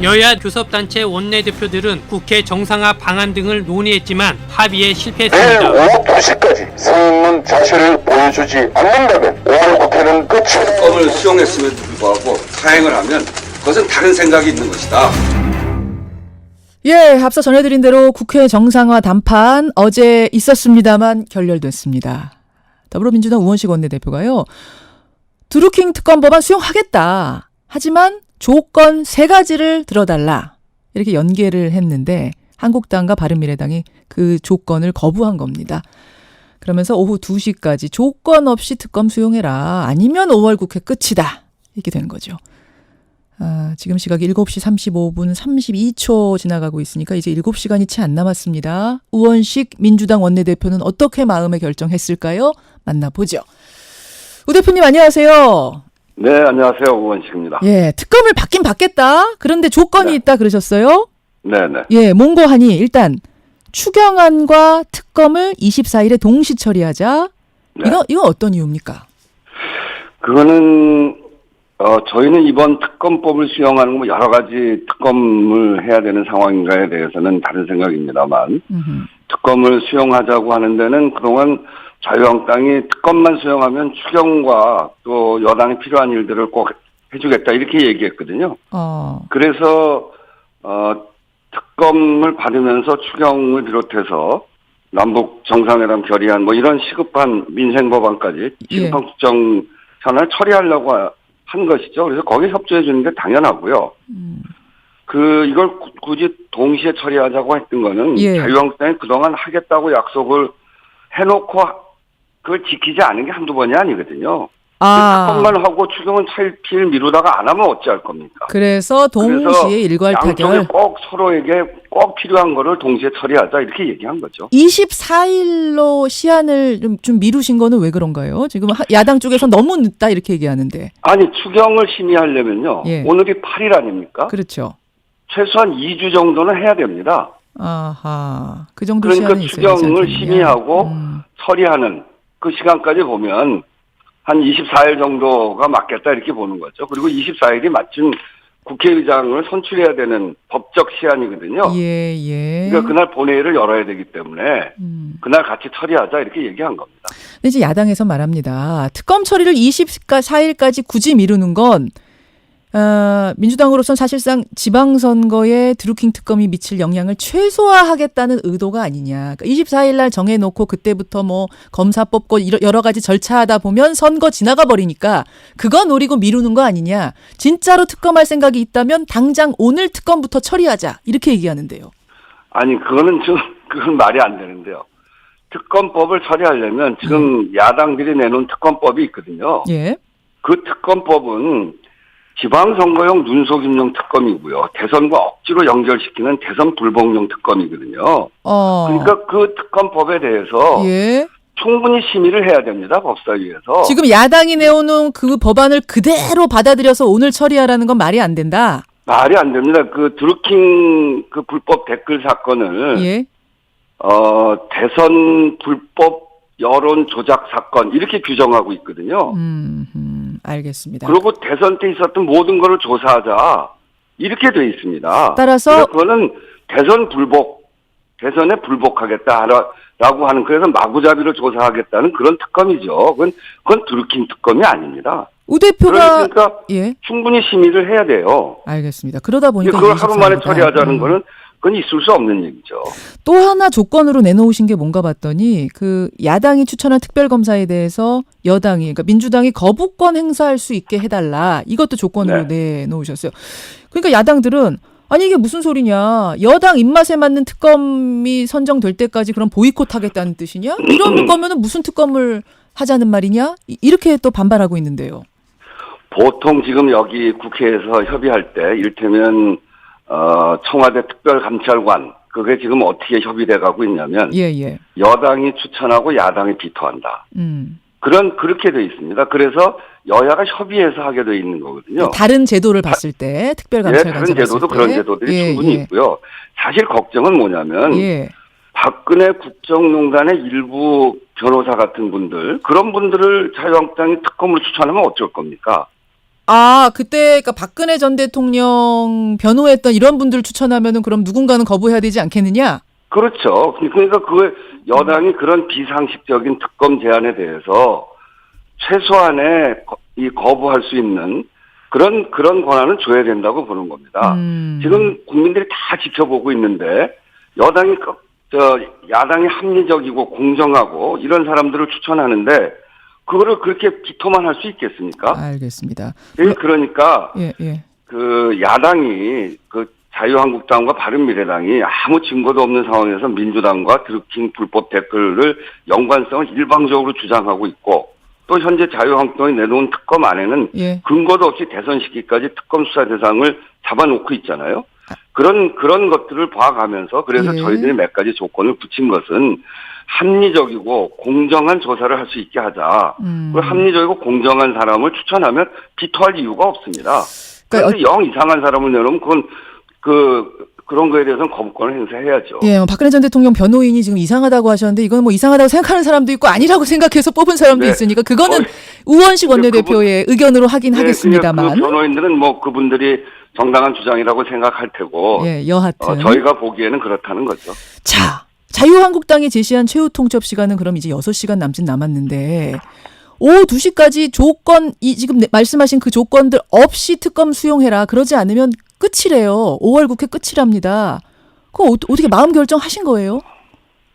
여야 교섭단체 원내대표들은 국회 정상화 방안 등을 논의했지만 합의에 실패했습니다. 내일 오후 2시까지 성인문 자체를 보여주지 않는다면 5월 국회는 끝이다. 특검을 수용했음에도 불구하고 사행을 하면 그것은 다른 생각이 있는 것이다. 예, 앞서 전해드린 대로 국회 정상화 담판 어제 있었습니다만 결렬됐습니다. 더불어민주당 우원식 원내대표가요. 드루킹 특검 법안 수용하겠다. 하지만 조건 3가지를 들어달라. 이렇게 연계를 했는데 한국당과 바른미래당이 그 조건을 거부한 겁니다. 그러면서 오후 2시까지 조건 없이 특검 수용해라. 아니면 5월 국회 끝이다. 이렇게 된 거죠. 지금 시각이 7시 35분 32초 지나가고 있으니까 이제 7시간이 채 안 남았습니다. 우원식 민주당 원내대표는 어떻게 마음의 결정했을까요? 만나보죠. 우 대표님 안녕하세요. 네, 안녕하세요. 우원식입니다. 예, 특검을 받긴 받겠다. 그런데 조건이 있다 그러셨어요? 네네. 예, 뭔고 하니 일단 추경안과 특검을 24일에 동시 처리하자. 네. 이건 어떤 이유입니까? 그거는 저희는 이번 특검법을 수용하는 뭐 여러 가지 특검을 해야 되는 상황인가에 대해서는 다른 생각입니다만 특검을 수용하자고 하는 데는 그동안 자유한국당이 특검만 수용하면 추경과 또 여당이 필요한 일들을 꼭 해주겠다 이렇게 얘기했거든요. 그래서 특검을 받으면서 추경을 비롯해서 남북 정상회담 결의안 뭐 이런 시급한 민생 법안까지 심판 국정 현안을 처리하려고 한 것이죠. 그래서 거기에 협조해 주는 게 당연하고요. 이걸 굳이 동시에 처리하자고 했던 거는 자유한국당이 그동안 하겠다고 약속을 해놓고 그걸 지키지 않은 게 한두 번이 아니거든요. 특검만 하고 추경은 차일피일 미루다가 안 하면 어찌할 겁니까? 그래서 동시에 일괄 타결. 양쪽에 꼭 서로에게 꼭 필요한 거를 동시에 처리하자 이렇게 얘기한 거죠. 24일로 시한을 좀 미루신 거는 왜 그런가요? 지금 야당 쪽에서 너무 늦다 이렇게 얘기하는데. 아니 추경을 심의하려면요. 오늘이 8일 아닙니까? 그렇죠. 최소한 2주 정도는 해야 됩니다. 아하. 그 정도 그러니까 시한이 있어야 되지 추경을 않겠느냐. 심의하고 처리하는 그 시간까지 보면 한 24일 정도가 맞겠다 이렇게 보는 거죠. 그리고 24일이 마침 국회의장을 선출해야 되는 법적 시한이거든요. 그러니까 그날 본회의를 열어야 되기 때문에 그날 같이 처리하자 이렇게 얘기한 겁니다. 근데 이제 야당에서 말합니다. 특검 처리를 24일까지 굳이 미루는 건 민주당으로선 사실상 지방선거에 드루킹 특검이 미칠 영향을 최소화하겠다는 의도가 아니냐. 그러니까 24일 날 정해놓고 그때부터 뭐 검사 뽑고 여러 가지 절차하다 보면 선거 지나가 버리니까 그거 노리고 미루는 거 아니냐. 진짜로 특검할 생각이 있다면 당장 오늘 특검부터 처리하자. 이렇게 얘기하는데요. 아니 그건 말이 안 되는데요. 특검법을 처리하려면 지금 야당들이 내놓은 특검법이 있거든요. 그 특검법은 지방선거용 눈속임용 특검이고요. 대선과 억지로 연결시키는 대선 불복용 특검이거든요. 그러니까 그 특검법에 대해서 충분히 심의를 해야 됩니다. 법사위에서. 지금 야당이 내오는 그 법안을 그대로 받아들여서 오늘 처리하라는 건 말이 안 된다. 말이 안 됩니다. 그 드루킹 그 불법 댓글 사건을 대선 불법 여론 조작 사건 이렇게 규정하고 있거든요. 알겠습니다. 그리고 대선 때 있었던 모든 것을 조사하자 이렇게 돼 있습니다. 따라서 그거는 대선에 불복하겠다라고 하는 그래서 마구잡이로 조사하겠다는 그런 특검이죠. 그건 드루킹 특검이 아닙니다. 우 대표가 그러니까 충분히 심의를 해야 돼요. 알겠습니다. 그러다 보니까 그걸 하루 만에 처리하자는 거는 그건 있을 수 없는 얘기죠. 또 하나 조건으로 내놓으신 게 뭔가 봤더니 그 야당이 추천한 특별검사에 대해서 여당이 그러니까 민주당이 거부권 행사할 수 있게 해달라. 이것도 조건으로 내놓으셨어요. 그러니까 야당들은 아니 이게 무슨 소리냐. 여당 입맛에 맞는 특검이 선정될 때까지 그럼 보이콧 하겠다는 뜻이냐? 이런 거면은 무슨 특검을 하자는 말이냐? 이렇게 또 반발하고 있는데요. 보통 지금 여기 국회에서 협의할 때 이를테면 청와대 특별감찰관 그게 지금 어떻게 협의돼 가고 있냐면 여당이 추천하고 야당이 비토한다. 그렇게 돼 있습니다. 그래서 여야가 협의해서 하게 돼 있는 거거든요. 다른 제도를 봤을 때 특별감찰관 다른 제도도 그런 제도들이 충분히 있고요. 사실 걱정은 뭐냐면 박근혜 국정농단의 일부 변호사 같은 분들 그런 분들을 자유한국당이 특검으로 추천하면 어쩔 겁니까? 아, 그때 그러니까 박근혜 전 대통령 변호했던 이런 분들 추천하면은 그럼 누군가는 거부해야 되지 않겠느냐? 그렇죠. 그러니까 그 여당이 그런 비상식적인 특검 제안에 대해서 최소한의 거부할 수 있는 그런 권한을 줘야 된다고 보는 겁니다. 지금 국민들이 다 지켜보고 있는데 여당이 야당이 합리적이고 공정하고 이런 사람들을 추천하는데 그거를 그렇게 기토만 할 수 있겠습니까? 알겠습니다. 그러니까 예, 예. 그 야당이 그 자유한국당과 바른미래당이 아무 증거도 없는 상황에서 민주당과 드루킹 불법 댓글을 연관성을 일방적으로 주장하고 있고 또 현재 자유한국당이 내놓은 특검 안에는 예. 근거도 없이 대선 시기까지 특검 수사 대상을 잡아놓고 있잖아요. 그런 것들을 봐가면서 그래서 예. 저희들이 몇 가지 조건을 붙인 것은 합리적이고 공정한 조사를 할 수 있게 하자. 그리고 합리적이고 공정한 사람을 추천하면 비토할 이유가 없습니다. 그런데 영 이상한 사람을 내놓으면 그건 그런 거에 대해서는 거부권을 행사해야죠. 예, 박근혜 전 대통령 변호인이 지금 이상하다고 하셨는데 이건 뭐 이상하다고 생각하는 사람도 있고 아니라고 생각해서 뽑은 사람도 네. 있으니까 그거는 우원식 원내대표의 의견으로 하긴 하겠습니다만. 그 변호인들은 뭐 그분들이 정당한 주장이라고 생각할 테고. 예, 여하튼. 저희가 보기에는 그렇다는 거죠. 자, 자유한국당이 제시한 최후 통첩 시간은 그럼 이제 6시간 남짓 남았는데 오후 2시까지 지금 말씀하신 그 조건들 없이 특검 수용해라. 그러지 않으면 끝이래요. 5월 국회 끝이랍니다. 그거 어떻게 마음 결정하신 거예요?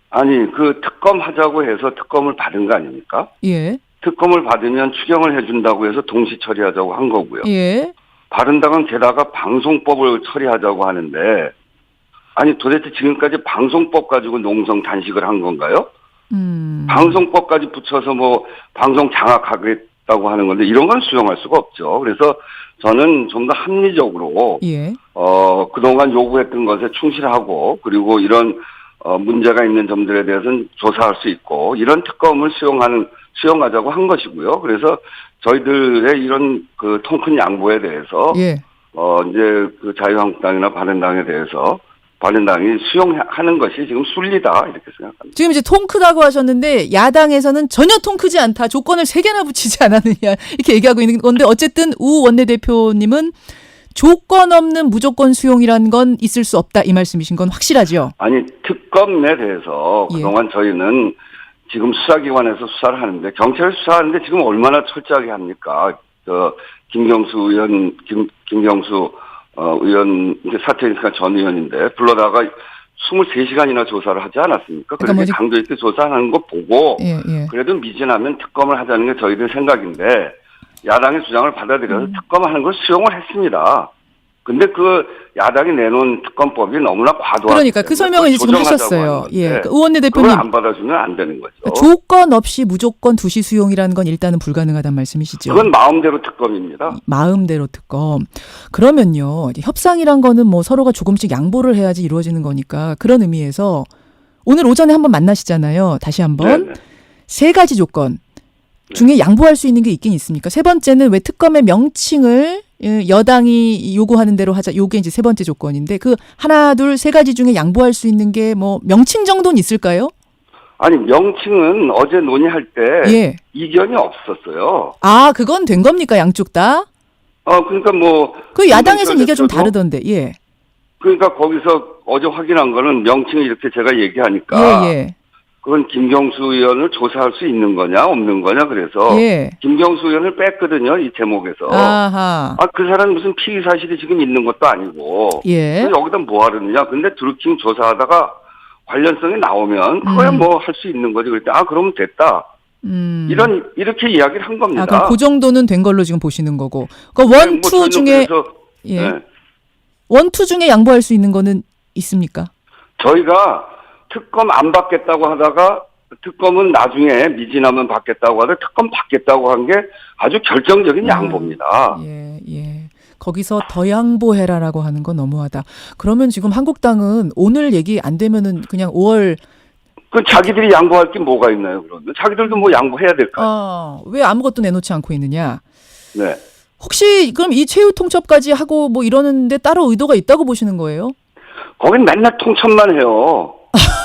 아니, 그 특검 하자고 해서 특검을 받은 거 아닙니까? 예. 특검을 받으면 추경을 해준다고 해서 동시 처리하자고 한 거고요. 예. 바른당은 게다가 방송법을 처리하자고 하는데 아니 도대체 지금까지 방송법 가지고 농성 단식을 한 건가요? 방송법까지 붙여서 뭐 방송 장악하겠다고 하는 건데 이런 건 수용할 수가 없죠. 그래서 저는 좀 더 합리적으로 예. 그동안 요구했던 것에 충실하고 그리고 이런 문제가 있는 점들에 대해서는 조사할 수 있고 이런 특검을 수용하자고 한 것이고요. 그래서 저희들의 이런 그 통큰 양보에 대해서 예. 이제 그 자유한국당이나 바른당에 대해서 바른당이 수용하는 것이 지금 순리다 이렇게 생각합니다. 지금 이제 통 크다고 하셨는데 야당에서는 전혀 통 크지 않다. 조건을 3개나 붙이지 않았느냐 이렇게 얘기하고 있는 건데 어쨌든 우 원내대표님은 조건 없는 무조건 수용이라는 건 있을 수 없다 이 말씀이신 건 확실하죠? 아니 특검에 대해서 그동안 저희는 지금 수사기관에서 수사를 하는데 경찰이 수사하는데 지금 얼마나 철저하게 합니까? 김경수 의원 김경수 의원 이제 사퇴니까 전 의원인데 불러다가 23시간이나 조사를 하지 않았습니까? 그렇게 그러니까 강도 있게 조사하는 거 보고 예. 그래도 미진하면 특검을 하자는 게 저희들 생각인데 야당의 주장을 받아들여서 특검하는 걸 수용을 했습니다. 근데 그 야당이 내놓은 특검법이 너무나 과도하기 그러니까 그 설명을 지금 하셨어요. 예. 그 의원내 대표님 그걸 안 받아주면 안 되는 거죠. 그러니까 조건 없이 무조건 2시 수용이라는 건 일단은 불가능하다는 말씀이시죠? 그건 마음대로 특검입니다. 마음대로 특검. 그러면요. 협상이란 거는 뭐 서로가 조금씩 양보를 해야지 이루어지는 거니까 그런 의미에서 오늘 오전에 한번 만나시잖아요. 다시 한번. 3가지 조건 중에 양보할 수 있는 게 있긴 있습니까? 3번째는 왜 특검의 명칭을 여당이 요구하는 대로 하자. 요게 이제 3번째 조건인데 그 하나, 둘, 3가지 중에 양보할 수 있는 게 뭐 명칭 정도는 있을까요? 아니 명칭은 어제 논의할 때 예. 이견이 없었어요. 아, 그건 된 겁니까? 양쪽 다? 그러니까 뭐 그 야당에서는 이게 좀 다르던데. 예. 그러니까 거기서 어제 확인한 거는 명칭을 이렇게 제가 얘기하니까 예. 그건 김경수 의원을 조사할 수 있는 거냐 없는 거냐 그래서 예. 김경수 의원을 뺐거든요. 이 제목에서. 아하. 그 사람 무슨 피의 사실이 지금 있는 것도 아니고. 예. 여기다 뭐 하느냐. 근데 드루킹 조사하다가 관련성이 나오면 그거야 뭐 할 수 있는 거지. 그랬더니 그러면 됐다. 이렇게 이야기를 한 겁니다. 그럼 그 정도는 된 걸로 지금 보시는 거고. 그러니까 원, 투 중에 예. 원, 투 중에 양보할 수 있는 거는 있습니까? 저희가 특검 안 받겠다고 하다가 특검은 나중에 미진하면 받겠다고 하다 특검 받겠다고 한 게 아주 결정적인 양보입니다. 예. 거기서 더 양보해라라고 하는 건 너무하다. 그러면 지금 한국당은 오늘 얘기 안 되면은 그냥 5월 그 자기들이 양보할 게 뭐가 있나요? 그러면 자기들도 뭐 양보해야 될까요? 왜 아무것도 내놓지 않고 있느냐? 네. 혹시 그럼 이 최후 통첩까지 하고 뭐 이러는데 따로 의도가 있다고 보시는 거예요? 거긴 맨날 통첩만 해요.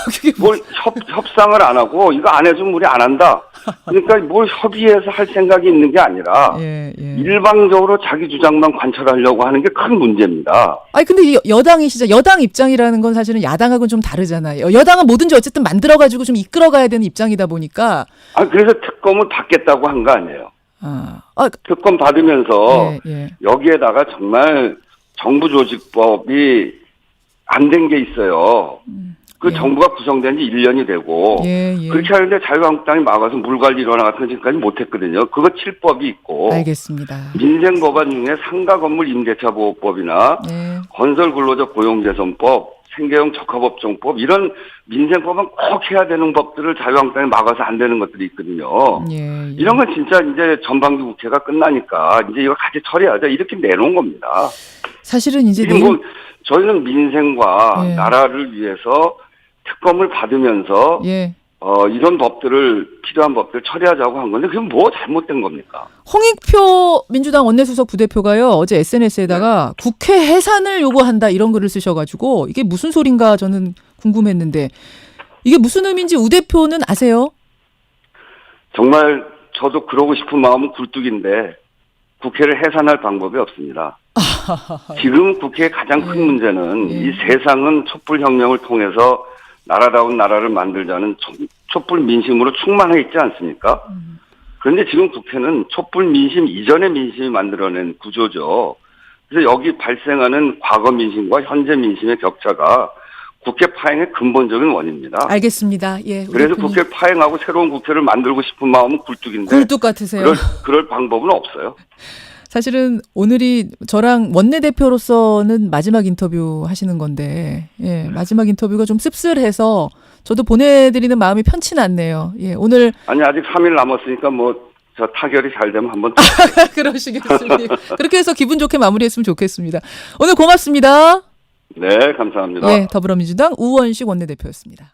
그게 뭘 협상을 안 하고 이거 안 해주면 우리 안 한다. 그러니까 뭘 협의해서 할 생각이 있는 게 아니라 예, 예. 일방적으로 자기 주장만 관철하려고 하는 게 큰 문제입니다. 아니 근데 여당이시죠. 여당 입장이라는 건 사실은 야당하고는 좀 다르잖아요. 여당은 뭐든지 어쨌든 만들어가지고 좀 이끌어가야 되는 입장이다 보니까. 그래서 특검을 받겠다고 한 거 아니에요. 특검 받으면서 예, 예. 여기에다가 정말 정부 조직법이 안 된 게 있어요. 그 예. 정부가 구성된 지 1년이 되고 예, 예. 그렇게 하는데 자유한국당이 막아서 물관리 일어나 같은 거 지금까지 못했거든요. 그거 7법이 있고 알겠습니다. 민생법안 중에 상가건물 임대차보호법이나 예. 건설근로자 고용개선법, 생계형 적합업종법 이런 민생법은 꼭 해야 되는 법들을 자유한국당이 막아서 안 되는 것들이 있거든요. 예, 예. 이런 건 진짜 이제 전반기 국회가 끝나니까 이제 이거 같이 처리하자 이렇게 내놓은 겁니다. 사실은 이제 지금 뭐 저희는 민생과 예. 나라를 위해서 특검을 받으면서 예. 이런 법들을 필요한 법들 처리하자고 한 건데 그게 뭐 잘못된 겁니까? 홍익표 민주당 원내수석 부대표가요 어제 SNS에다가 국회 해산을 요구한다 이런 글을 쓰셔가지고 이게 무슨 소린가 저는 궁금했는데 이게 무슨 의미인지 우 대표는 아세요? 정말 저도 그러고 싶은 마음은 굴뚝인데 국회를 해산할 방법이 없습니다. 지금 국회의 가장 큰 문제는 이 세상은 촛불혁명을 통해서 나라다운 나라를 만들자는 촛불 민심으로 충만해 있지 않습니까? 그런데 지금 국회는 촛불 민심 이전의 민심이 만들어낸 구조죠. 그래서 여기 발생하는 과거 민심과 현재 민심의 격차가 국회 파행의 근본적인 원인입니다. 알겠습니다. 예. 그래서 국회를 파행하고 새로운 국회를 만들고 싶은 마음은 굴뚝인데 굴뚝 같으세요. 그럴 방법은 없어요. 사실은 오늘이 저랑 원내대표로서는 마지막 인터뷰 하시는 건데, 예, 마지막 인터뷰가 좀 씁쓸해서 저도 보내드리는 마음이 편치는 않네요. 예, 오늘. 아니, 아직 3일 남았으니까 저 타결이 잘 되면 한번. 그러시겠습니다. 그렇게 해서 기분 좋게 마무리했으면 좋겠습니다. 오늘 고맙습니다. 네, 감사합니다. 네, 더불어민주당 우원식 원내대표였습니다.